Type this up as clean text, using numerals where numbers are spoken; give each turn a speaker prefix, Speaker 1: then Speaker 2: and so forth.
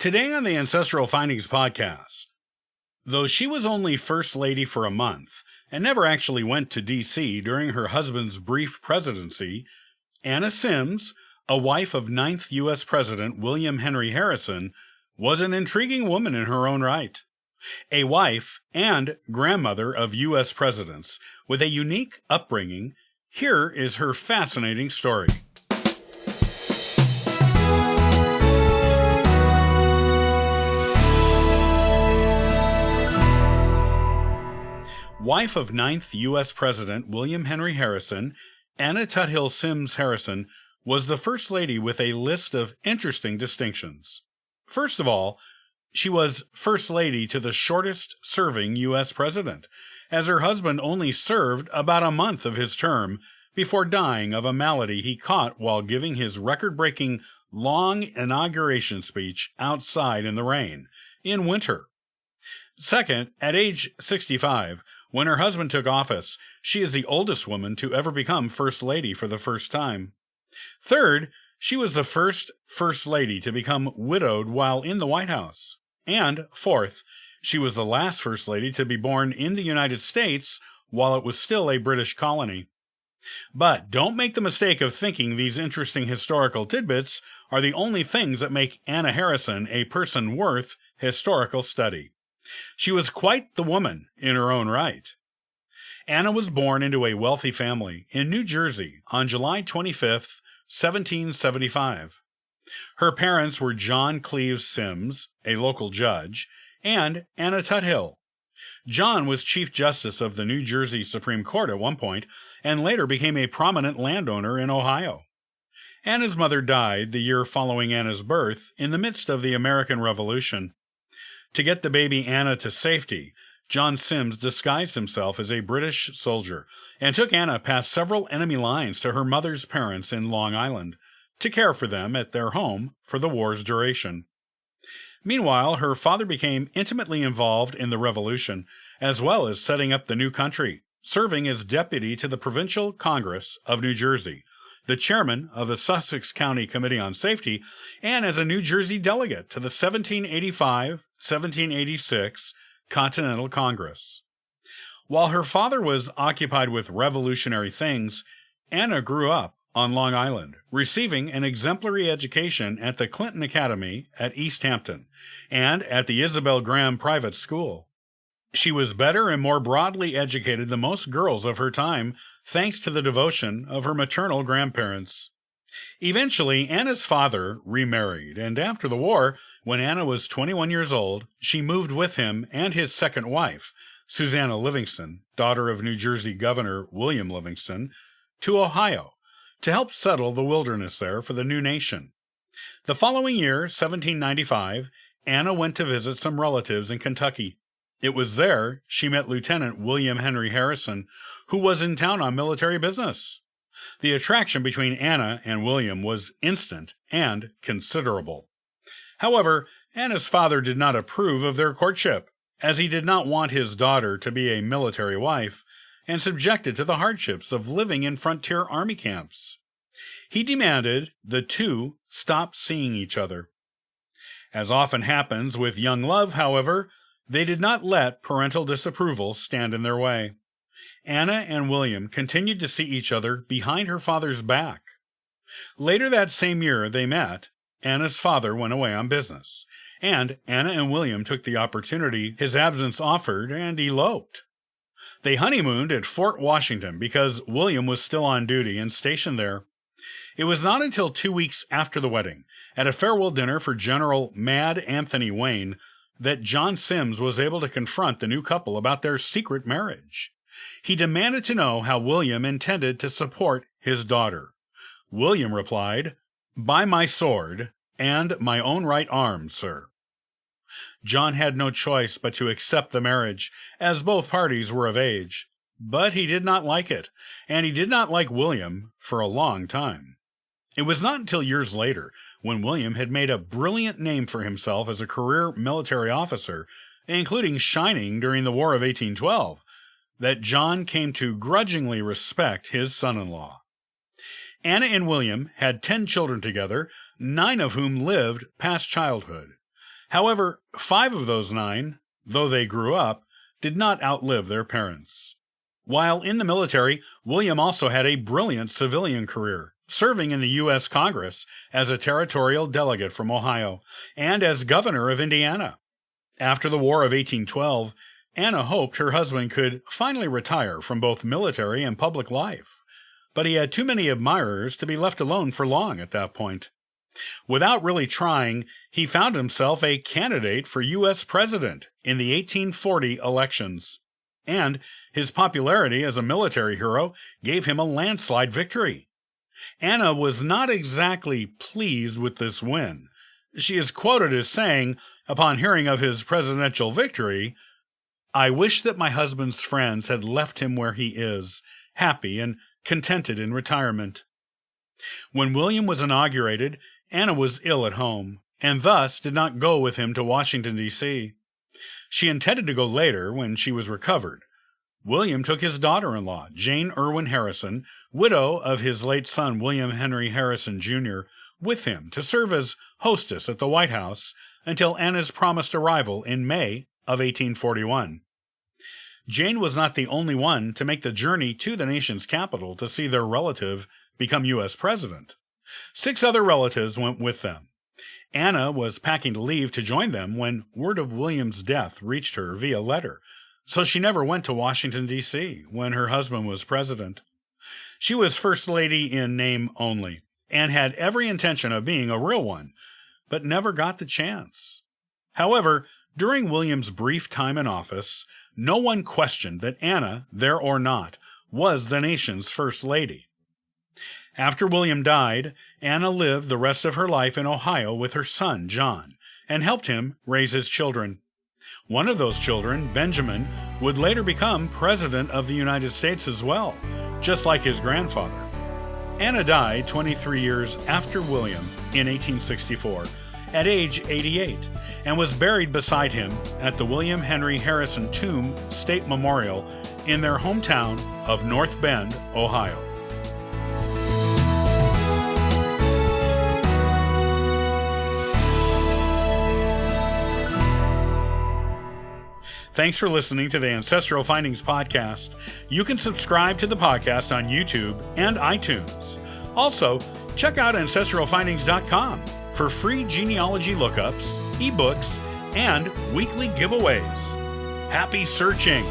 Speaker 1: Today on the Ancestral Findings podcast, though she was only First Lady for a month and never actually went to D.C. during her husband's brief presidency, Anna Symmes, a wife of 9th U.S. President William Henry Harrison, was an intriguing woman in her own right. A wife and grandmother of U.S. presidents with a unique upbringing, here is her fascinating story. Wife of 9th U.S. President William Henry Harrison, Anna Tuthill Symmes Harrison was the First Lady with a list of interesting distinctions. First of all, she was First Lady to the shortest-serving U.S. President, as her husband only served about a month of his term before dying of a malady he caught while giving his record-breaking long inauguration speech outside in the rain, in winter. Second, at age 65, when her husband took office, she is the oldest woman to ever become First Lady for the first time. Third, she was the first First Lady to become widowed while in the White House. And fourth, she was the last First Lady to be born in the United States while it was still a British colony. But don't make the mistake of thinking these interesting historical tidbits are the only things that make Anna Harrison a person worth historical study. She was quite the woman in her own right. Anna was born into a wealthy family in New Jersey on July 25, 1775. Her parents were John Cleves Symmes, a local judge, and Anna Tuthill. John was Chief Justice of the New Jersey Supreme Court at one point, and later became a prominent landowner in Ohio. Anna's mother died the year following Anna's birth in the midst of the American Revolution. To get the baby Anna to safety, John Symmes disguised himself as a British soldier and took Anna past several enemy lines to her mother's parents in Long Island to care for them at their home for the war's duration. Meanwhile, her father became intimately involved in the Revolution, as well as setting up the new country, serving as deputy to the Provincial Congress of New Jersey, the chairman of the Sussex County Committee on Safety, and as a New Jersey delegate to the 1785-1786 Continental Congress. While her father was occupied with revolutionary things, Anna grew up on Long Island, receiving an exemplary education at the Clinton Academy at East Hampton and at the Isabel Graham Private School. She was better and more broadly educated than most girls of her time, thanks to the devotion of her maternal grandparents. Eventually, Anna's father remarried, and after the war, when Anna was 21 years old, she moved with him and his second wife, Susanna Livingston, daughter of New Jersey Governor William Livingston, to Ohio to help settle the wilderness there for the new nation. The following year, 1795, Anna went to visit some relatives in Kentucky. It was there she met Lieutenant William Henry Harrison, who was in town on military business. The attraction between Anna and William was instant and considerable. However, Anna's father did not approve of their courtship, as he did not want his daughter to be a military wife and subjected to the hardships of living in frontier army camps. He demanded the two stop seeing each other. As often happens with young love, however, they did not let parental disapproval stand in their way. Anna and William continued to see each other behind her father's back. Later that same year they met. Anna's father went away on business, and Anna and William took the opportunity his absence offered and eloped. They honeymooned at Fort Washington because William was still on duty and stationed there. It was not until 2 weeks after the wedding, at a farewell dinner for General Mad Anthony Wayne, that John Symmes was able to confront the new couple about their secret marriage. He demanded to know how William intended to support his daughter. William replied, "By my sword and my own right arm, sir." John had no choice but to accept the marriage, as both parties were of age. But he did not like it, and he did not like William for a long time. It was not until years later, when William had made a brilliant name for himself as a career military officer, including shining during the War of 1812, that John came to grudgingly respect his son-in-law. Anna and William had 10 children together, 9 of whom lived past childhood. However, 5 of those 9, though they grew up, did not outlive their parents. While in the military, William also had a brilliant civilian career, serving in the U.S. Congress as a territorial delegate from Ohio and as governor of Indiana. After the War of 1812, Anna hoped her husband could finally retire from both military and public life, but he had too many admirers to be left alone for long at that point. Without really trying, he found himself a candidate for U.S. president in the 1840 elections, and his popularity as a military hero gave him a landslide victory. Anna was not exactly pleased with this win. She is quoted as saying, upon hearing of his presidential victory, "I wish that my husband's friends had left him where he is, happy and contented in retirement." When William was inaugurated, Anna was ill at home, and thus did not go with him to Washington, D.C. She intended to go later when she was recovered. William took his daughter-in-law, Jane Irwin Harrison, widow of his late son William Henry Harrison, Jr., with him to serve as hostess at the White House until Anna's promised arrival in May of 1841. Jane was not the only one to make the journey to the nation's capital to see their relative become U.S. president. 6 other relatives went with them. Anna was packing to leave to join them when word of William's death reached her via letter, so she never went to Washington, D.C. when her husband was president. She was First Lady in name only, and had every intention of being a real one, but never got the chance. However, during William's brief time in office, no one questioned that Anna, there or not, was the nation's First Lady. After William died, Anna lived the rest of her life in Ohio with her son, John, and helped him raise his children. One of those children, Benjamin, would later become President of the United States as well, just like his grandfather. Anna died 23 years after William in 1864, at age 88, and was buried beside him at the William Henry Harrison Tomb State Memorial in their hometown of North Bend, Ohio. Thanks for listening to the Ancestral Findings podcast. You can subscribe to the podcast on YouTube and iTunes. Also, check out ancestralfindings.com for free genealogy lookups, eBooks, and weekly giveaways. Happy searching!